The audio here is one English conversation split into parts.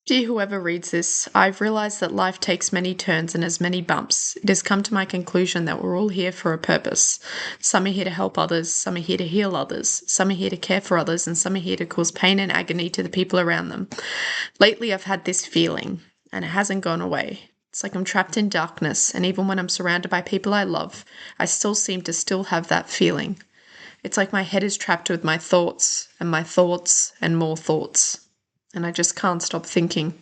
Dear whoever reads this, I've realised that life takes many turns and has many bumps. It has come to my conclusion that we're all here for a purpose. Some are here to help others, some are here to heal others, some are here to care for others, and some are here to cause pain and agony to the people around them. Lately, I've had this feeling, and it hasn't gone away. It's like I'm trapped in darkness, and even when I'm surrounded by people I love, I still seem to still have that feeling. It's like my head is trapped with my thoughts, and more thoughts. And I just can't stop thinking.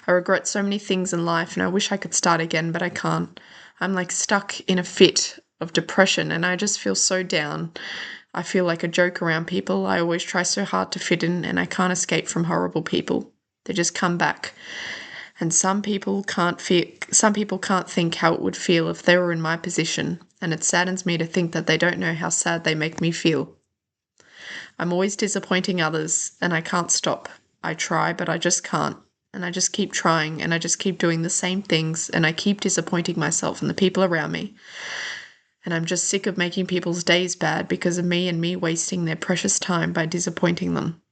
I regret so many things in life and I wish I could start again, but I can't. I'm like stuck in a fit of depression and I just feel so down. I feel like a joke around people. I always try so hard to fit in and I can't escape from horrible people. They just come back. And some people can't think how it would feel if they were in my position, and it saddens me to think that they don't know how sad they make me feel. I'm always disappointing others and I can't stop. I try, but I just can't. And I just keep trying and I just keep doing the same things and I keep disappointing myself and the people around me. And I'm just sick of making people's days bad because of me and me wasting their precious time by disappointing them.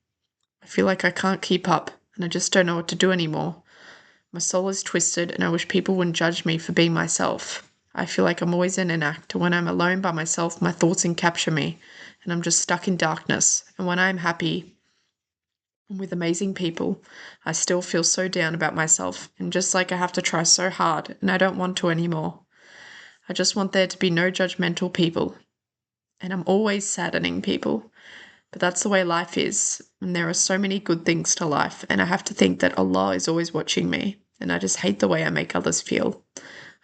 I feel like I can't keep up and I just don't know what to do anymore. My soul is twisted and I wish people wouldn't judge me for being myself. I feel like I'm always in an act. When I'm alone by myself, my thoughts capture me and I'm just stuck in darkness. And when I'm happy, with amazing people, I still feel so down about myself and just like I have to try so hard and I don't want to anymore. I just want there to be no judgmental people. And I'm always saddening people. But that's the way life is. And there are so many good things to life. And I have to think that Allah is always watching me. And I just hate the way I make others feel.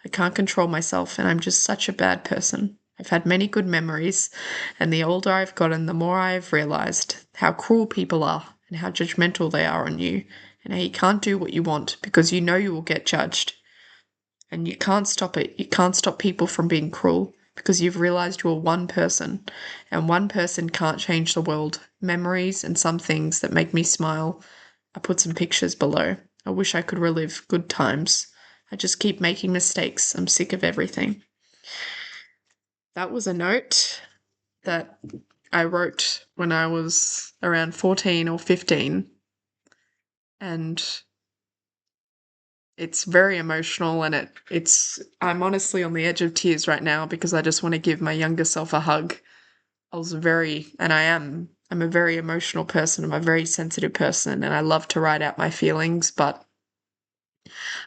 I can't control myself and I'm just such a bad person. I've had many good memories. And the older I've gotten, the more I've realized how cruel people are. And how judgmental they are on you, and how you can't do what you want because you know you will get judged. And you can't stop it. You can't stop people from being cruel because you've realized you're one person, and one person can't change the world. Memories and some things that make me smile. I put some pictures below. I wish I could relive good times. I just keep making mistakes. I'm sick of everything. That was a note that I wrote when I was around 14 or 15. And it's very emotional and I'm honestly on the edge of tears right now because I just want to give my younger self a hug. I'm a very emotional person. I'm a very sensitive person and I love to write out my feelings, but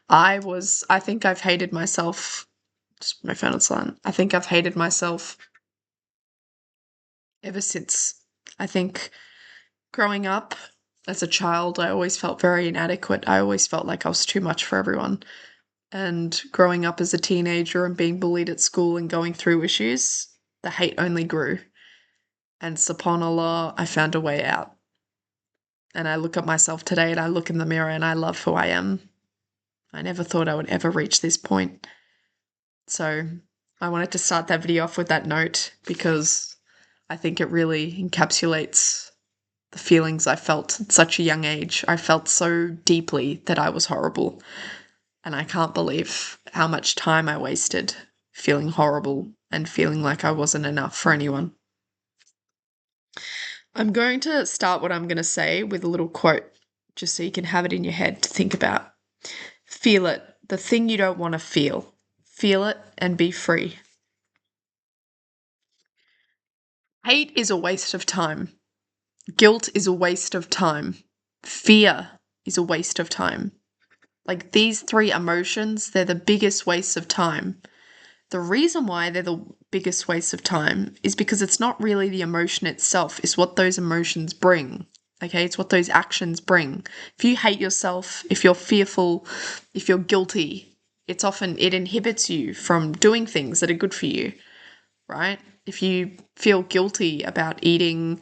I think I've hated myself. Just my phone on silent. I think I've hated myself ever since. I think growing up as a child, I always felt very inadequate. I always felt like I was too much for everyone. And growing up as a teenager and being bullied at school and going through issues, the hate only grew. And subhanAllah, I found a way out. And I look at myself today and I look in the mirror and I love who I am. I never thought I would ever reach this point. So I wanted to start that video off with that note because I think it really encapsulates the feelings I felt at such a young age. I felt so deeply that I was horrible. And I can't believe how much time I wasted feeling horrible and feeling like I wasn't enough for anyone. I'm going to start what I'm going to say with a little quote, just so you can have it in your head to think about. Feel it, the thing you don't want to feel. Feel it and be free. Hate is a waste of time. Guilt is a waste of time. Fear is a waste of time. Like these three emotions, they're the biggest wastes of time. The reason why they're the biggest waste of time is because it's not really the emotion itself, it's what those emotions bring. Okay, it's what those actions bring. If you hate yourself, if you're fearful, if you're guilty, it inhibits you from doing things that are good for you, right? If you feel guilty about eating,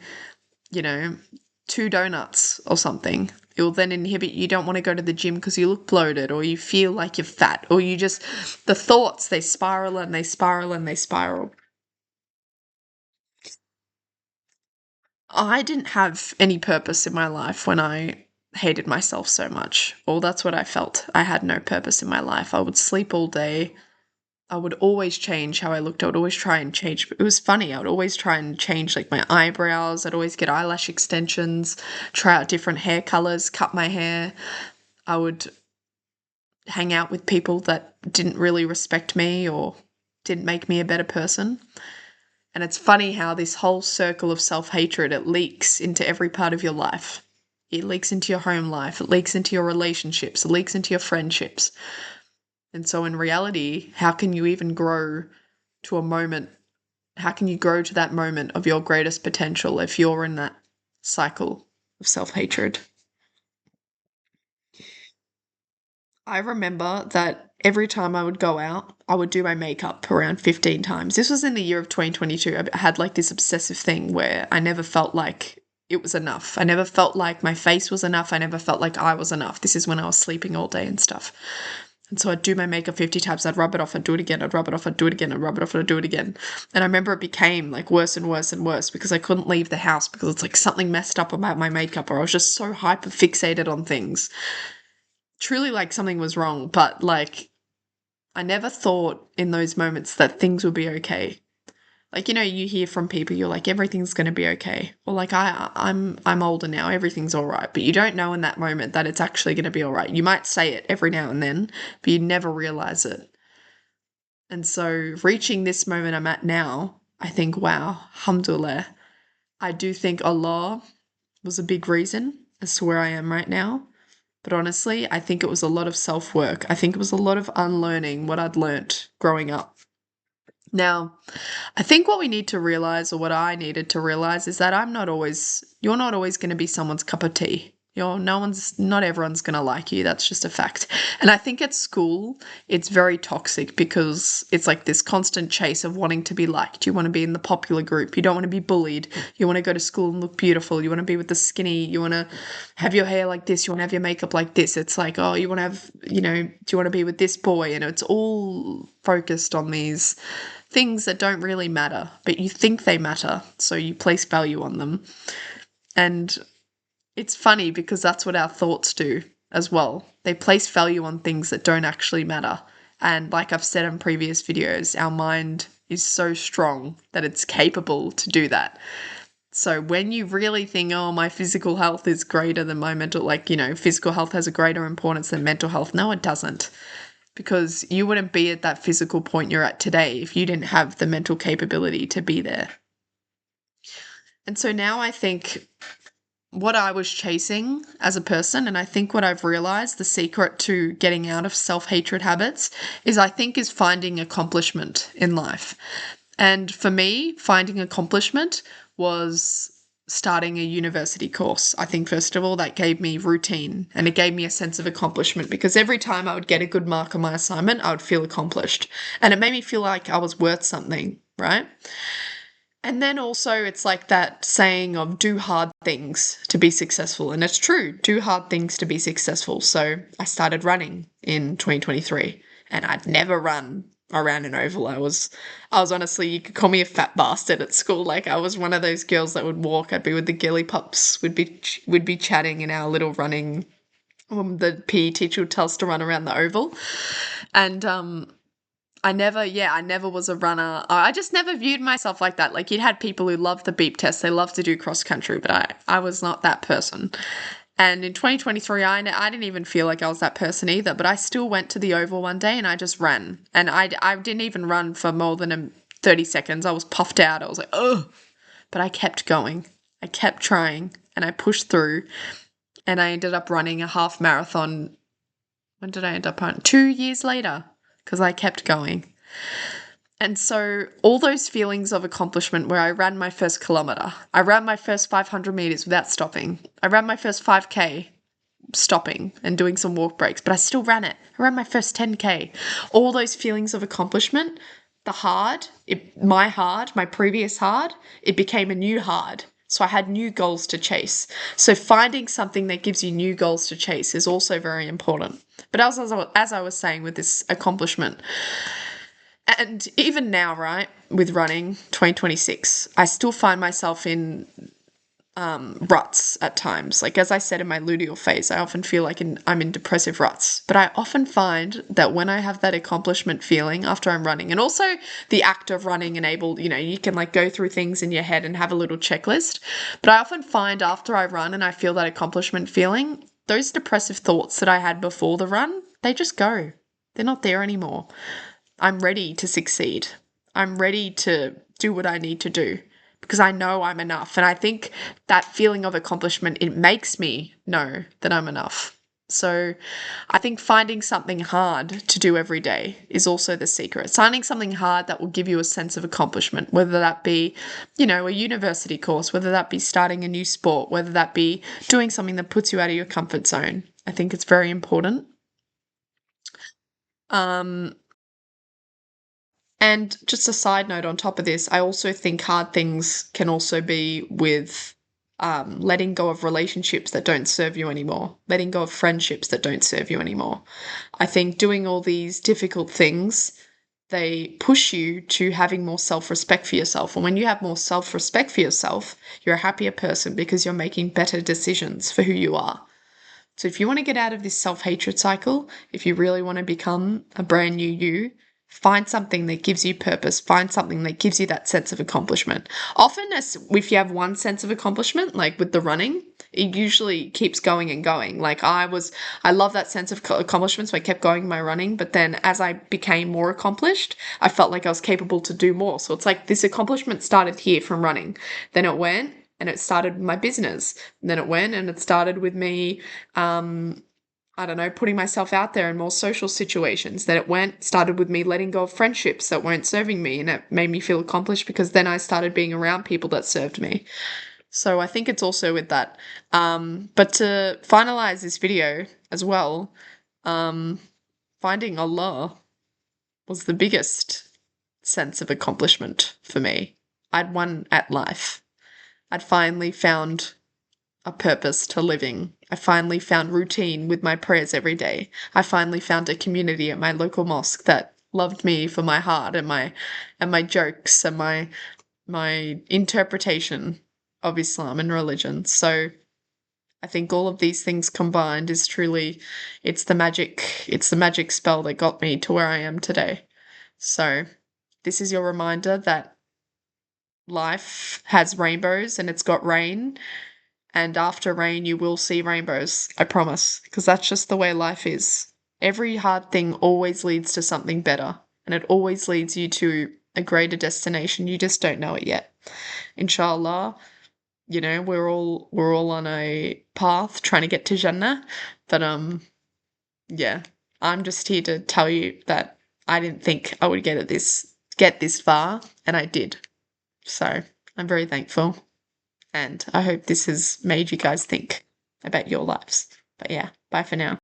2 donuts or something, it will then inhibit you. Don't want to go to the gym because you look bloated or you feel like you're fat or the thoughts, they spiral and they spiral and they spiral. I didn't have any purpose in my life when I hated myself so much. Or that's what I felt. I had no purpose in my life. I would sleep all day. I would always change how I looked. I would always try and change. It was funny. I would always try and change like my eyebrows. I'd always get eyelash extensions, try out different hair colors, cut my hair. I would hang out with people that didn't really respect me or didn't make me a better person. And it's funny how this whole circle of self-hatred, it leaks into every part of your life. It leaks into your home life. It leaks into your relationships. It leaks into your friendships. And so in reality, how can you even grow to a moment? How can you grow to that moment of your greatest potential if you're in that cycle of self-hatred? I remember that every time I would go out, I would do my makeup around 15 times. This was in the year of 2022. I had like this obsessive thing where I never felt like it was enough. I never felt like my face was enough. I never felt like I was enough. This is when I was sleeping all day and stuff. And so I'd do my makeup 50 times. I'd rub it off. I'd do it again. I'd rub it off. I'd do it again. I'd rub it off. I'd do it again. And I remember it became like worse and worse and worse because I couldn't leave the house because it's like something messed up about my makeup, or I was just so hyper fixated on things. Truly like something was wrong, but like I never thought in those moments that things would be okay. Like, you hear from people, you're like, everything's going to be okay. Or like, I'm older now, everything's all right. But you don't know in that moment that it's actually going to be all right. You might say it every now and then, but you never realize it. And so reaching this moment I'm at now, I think, wow, alhamdullilah. I do think Allah was a big reason as to where I am right now. But honestly, I think it was a lot of self-work. I think it was a lot of unlearning what I'd learnt growing up. Now, I think what we need to realize, or what I needed to realize, is that you're not always going to be someone's cup of tea. Not everyone's going to like you. That's just a fact. And I think at school, it's very toxic because it's like this constant chase of wanting to be liked. You want to be in the popular group. You don't want to be bullied. You want to go to school and look beautiful. You want to be with the skinny. You want to have your hair like this. You want to have your makeup like this. It's like, oh, you want to have, do you want to be with this boy? And it's all focused on these things that don't really matter, but you think they matter. So you place value on them. And it's funny because that's what our thoughts do as well. They place value on things that don't actually matter. And like I've said in previous videos, our mind is so strong that it's capable to do that. So when you really think, oh, my physical health is greater than my mental, physical health has a greater importance than mental health. No, it doesn't. Because you wouldn't be at that physical point you're at today if you didn't have the mental capability to be there. And so now I think what I was chasing as a person, and I think what I've realized, the secret to getting out of self-hatred habits is finding accomplishment in life. And for me, finding accomplishment was starting a university course. I think, first of all, that gave me routine and it gave me a sense of accomplishment because every time I would get a good mark on my assignment, I would feel accomplished. And it made me feel like I was worth something, right? And then also it's like that saying of do hard things to be successful. And it's true, do hard things to be successful. So I started running in 2023 and I'd never run around an oval. I was honestly, you could call me a fat bastard at school. Like I was one of those girls that would walk. I'd be with the girly pups. We'd be chatting in our little running. The PE teacher would tell us to run around the oval, and I never was a runner. I just never viewed myself like that. Like you had people who loved the beep test. They loved to do cross country, but I was not that person. And in 2023, I didn't even feel like I was that person either, but I still went to the oval one day and I just ran. And I didn't even run for more than 30 seconds. I was puffed out. I was like, oh, but I kept going. I kept trying and I pushed through and I ended up running a half marathon. When did I end up running? 2 years later, because I kept going. And so all those feelings of accomplishment where I ran my first kilometer, I ran my first 500 meters without stopping. I ran my first 5K stopping and doing some walk breaks, but I still ran it. I ran my first 10K. All those feelings of accomplishment, my previous hard, it became a new hard. So I had new goals to chase. So finding something that gives you new goals to chase is also very important. But as I was saying with this accomplishment, and even now, right, with running 2026, I still find myself in ruts at times. Like as I said in my luteal phase, I often feel like I'm in depressive ruts. But I often find that when I have that accomplishment feeling after I'm running, and also the act of running enabled, you can like go through things in your head and have a little checklist. But I often find after I run and I feel that accomplishment feeling, those depressive thoughts that I had before the run, they just go. They're not there anymore. I'm ready to succeed. I'm ready to do what I need to do because I know I'm enough. And I think that feeling of accomplishment, it makes me know that I'm enough. So I think finding something hard to do every day is also the secret. Finding something hard that will give you a sense of accomplishment, whether that be, a university course, whether that be starting a new sport, whether that be doing something that puts you out of your comfort zone. I think it's very important. And just a side note on top of this, I also think hard things can also be with letting go of relationships that don't serve you anymore, letting go of friendships that don't serve you anymore. I think doing all these difficult things, they push you to having more self-respect for yourself. And when you have more self-respect for yourself, you're a happier person because you're making better decisions for who you are. So if you want to get out of this self-hatred cycle, if you really want to become a brand new you, find something that gives you purpose. Find something that gives you that sense of accomplishment. Often, if you have one sense of accomplishment, like with the running, it usually keeps going and going. Like I love that sense of accomplishment, so I kept going my running. But then as I became more accomplished, I felt like I was capable to do more. So it's like this accomplishment started here from running. Then it went and it started my business. And then it went and it started with me, I don't know, putting myself out there in more social situations. Then it started with me letting go of friendships that weren't serving me, and it made me feel accomplished because then I started being around people that served me. So I think it's also with that. But to finalize this video as well, finding Allah was the biggest sense of accomplishment for me. I'd won at life. I'd finally found a purpose to living. I finally found routine with my prayers every day. I finally found a community at my local mosque that loved me for my heart and my jokes and my interpretation of Islam and religion. So I think all of these things combined is truly it's the magic spell that got me to where I am today. So this is your reminder that life has rainbows and it's got rain. And after rain, you will see rainbows, I promise, because that's just the way life is. Every hard thing always leads to something better, and it always leads you to a greater destination. You just don't know it yet. Inshallah, we're all on a path trying to get to Jannah, but yeah, I'm just here to tell you that I didn't think I would get this far, and I did. So I'm very thankful. And I hope this has made you guys think about your lives. But yeah, bye for now.